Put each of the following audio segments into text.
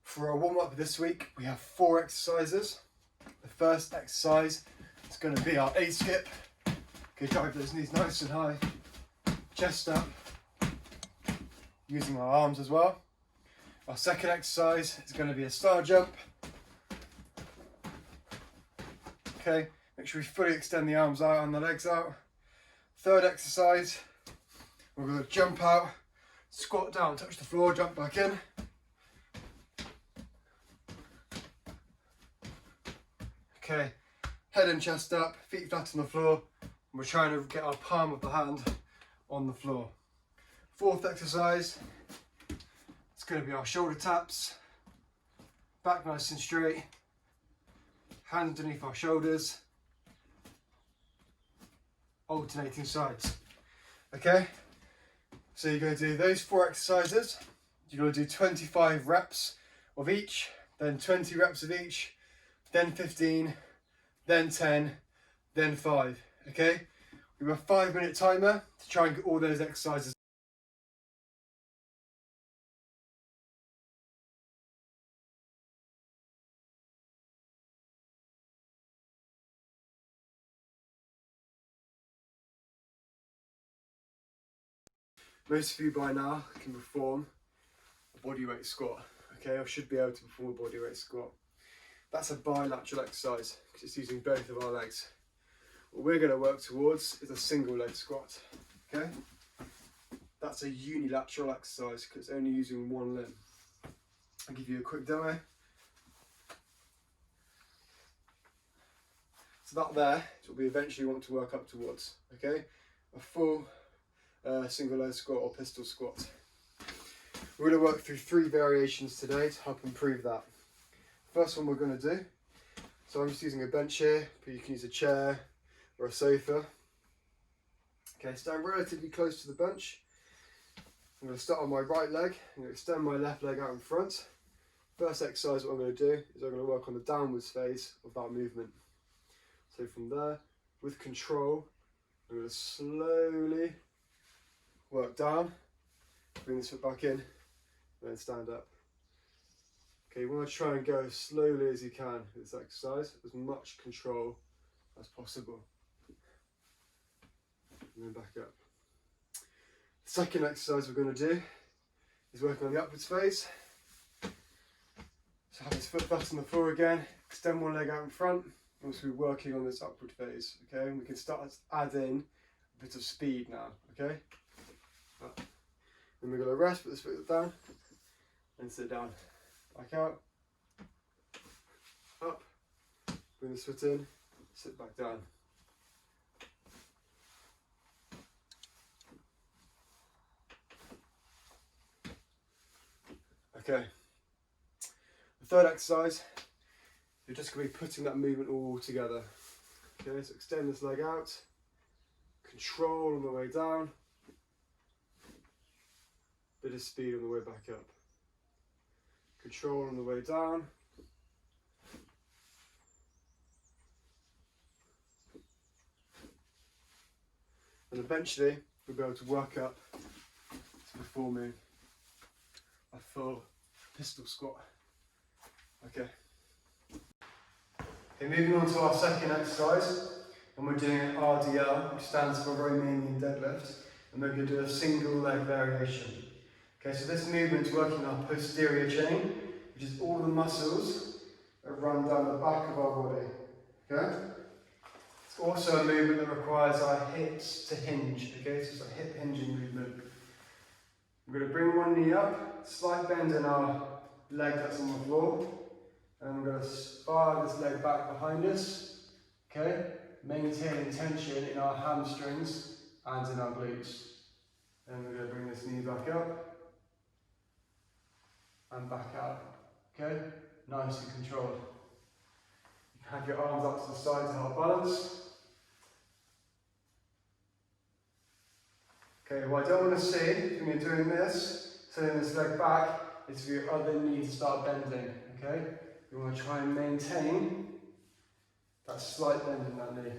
For our warm-up this week, we have 4 exercises. The first exercise is going to be our A skip. Okay, drive those knees nice and high, chest up, using our arms as well. Our second exercise is going to be a star jump. Okay, make sure we fully extend the arms out and the legs out. Third exercise, we're going to jump out, squat down, touch the floor, jump back in. Okay, head and chest up, feet flat on the floor, and we're trying to get our palm of the hand on the floor. Fourth exercise, it's going to be our shoulder taps, back nice and straight, hands underneath our shoulders, alternating sides. Okay, so you're going to do those 4 exercises. You're going to do 25 reps of each, then 20 reps of each, then 15, then 10, then 5, okay? We have a 5-minute timer to try and get all those exercises. Most of you by now can perform a bodyweight squat, okay? Or should be able to perform a bodyweight squat. That's a bilateral exercise because it's using both of our legs. What we're going to work towards is a single leg squat, okay? That's a unilateral exercise because it's only using one limb. I'll give you a quick demo. So that there is what we eventually want to work up towards, okay? A full single leg squat or pistol squat. We're going to work through 3 variations today to help improve that. First one we're going to do, so I'm just using a bench here, but you can use a chair or a sofa. Okay, stand relatively close to the bench. I'm going to start on my right leg. I'm going to extend my left leg out in front. First exercise, what I'm going to do is I'm going to work on the downwards phase of that movement. So from there, with control, I'm going to slowly work down, bring this foot back in, and then stand up. Okay, you want to try and go as slowly as you can with this exercise, as much control as possible. And then back up. The second exercise we're going to do is working on the upwards phase. So have this foot flat on the floor again, extend one leg out in front, and we'll be working on this upward phase, okay? And we can start to add in a bit of speed now, okay? Up. Then we're going to rest, put this foot down, and sit down. Back out, up, bring this foot in, sit back down. Okay, the third exercise, you're just going to be putting that movement all together. Okay, so extend this leg out, control on the way down, bit of speed on the way back up. Control on the way down. And eventually we'll be able to work up to performing a full pistol squat. Okay. Okay, moving on to our second exercise, and we're doing an RDL, which stands for Romanian deadlift, and we're going to do a single leg variation. Okay, so this movement is working our posterior chain, which is all the muscles that run down the back of our body. Okay? It's also a movement that requires our hips to hinge. Okay, so it's a hip hinging movement. We're going to bring one knee up, slight bend in our leg that's on the floor, and we're going to fire this leg back behind us. Okay? Maintaining tension in our hamstrings and in our glutes. And we're going to bring this knee back up and back out, okay? Nice and controlled. You can have your arms up to the side to help balance. Okay, what I don't want to see when you're doing this, turning this leg back, is for your other knee to start bending, okay? You want to try and maintain that slight bend in that knee.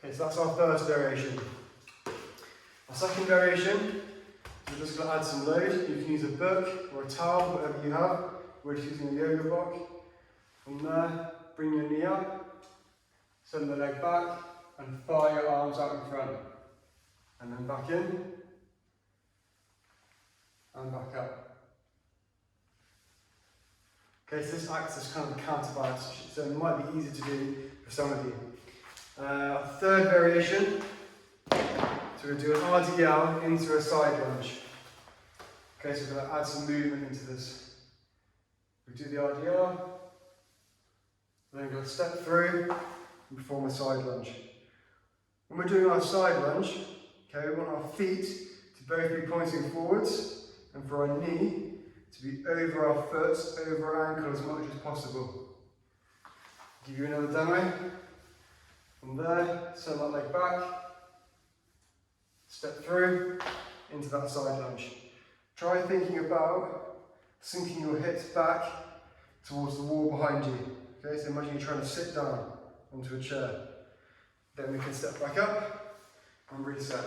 Okay, so that's our first variation. Our second variation, we're just going to add some load. You can use a book or a towel, whatever you have. We're just using a yoga block. From there, bring your knee up, send the leg back, and fire your arms out in front. And then back in, and back up. Okay, so this acts as kind of a counterbalance, so it might be easy to do for some of you. Third variation, so we're going to do an RDL into a side lunge. Okay, so we're going to add some movement into this. We do the RDL, then we're going to step through and perform a side lunge. When we're doing our side lunge, okay, we want our feet to both be pointing forwards and for our knee to be over our foot, over our ankle as much as possible. Give you another demo. From there, send that leg back, step through into that side lunge. Try thinking about sinking your hips back towards the wall behind you. Okay, so imagine you're trying to sit down onto a chair. Then we can step back up and reset.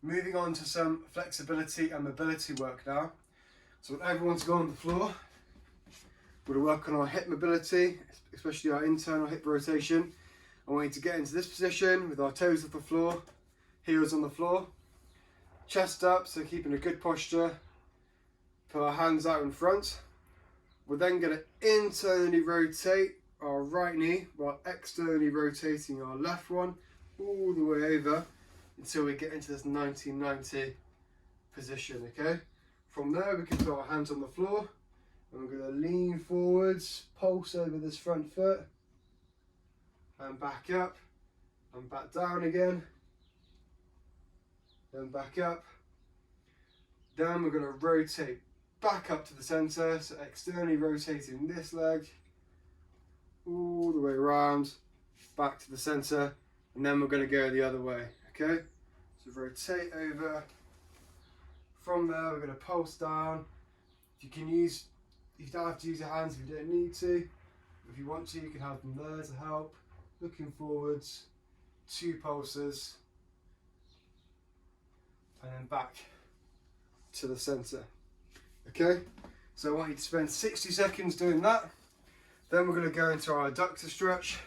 Moving on to some flexibility and mobility work now. So I want everyone to go on the floor. We're going to work on our hip mobility, especially our internal hip rotation. I want you to get into this position with our toes off the floor, heels on the floor, chest up, so keeping a good posture. Put our hands out in front. We're then going to internally rotate our right knee while externally rotating our left one all the way over until we get into this 1990 position, okay? From there we can put our hands on the floor and we're going to lean forwards, pulse over this front foot and back up and back down again, then back up. Then we're going to rotate back up to the centre, so externally rotating this leg all the way around, back to the centre, and then we're going to go the other way, okay? So rotate over. From there we're going to pulse down. You don't have to use your hands if you don't need to. If you want to, you can have them there to help. Looking forwards, 2 pulses, and then back to the centre. Okay, so I want you to spend 60 seconds doing that. Then we're going to go into our adductor stretch.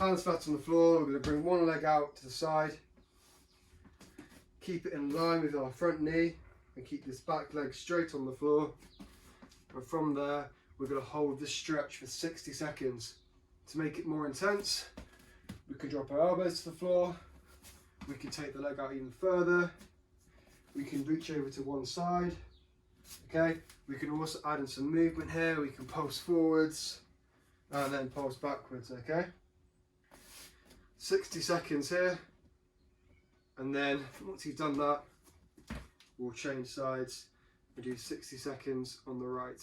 Hands flat on the floor, we're going to bring one leg out to the side. Keep it in line with our front knee and keep this back leg straight on the floor. And from there, we're going to hold this stretch for 60 seconds. To make it more intense, we can drop our elbows to the floor. We can take the leg out even further. We can reach over to one side. Okay, we can also add in some movement here. We can pulse forwards and then pulse backwards, okay? 60 seconds here. And then once you've done that, we'll change sides and do 60 seconds on the right.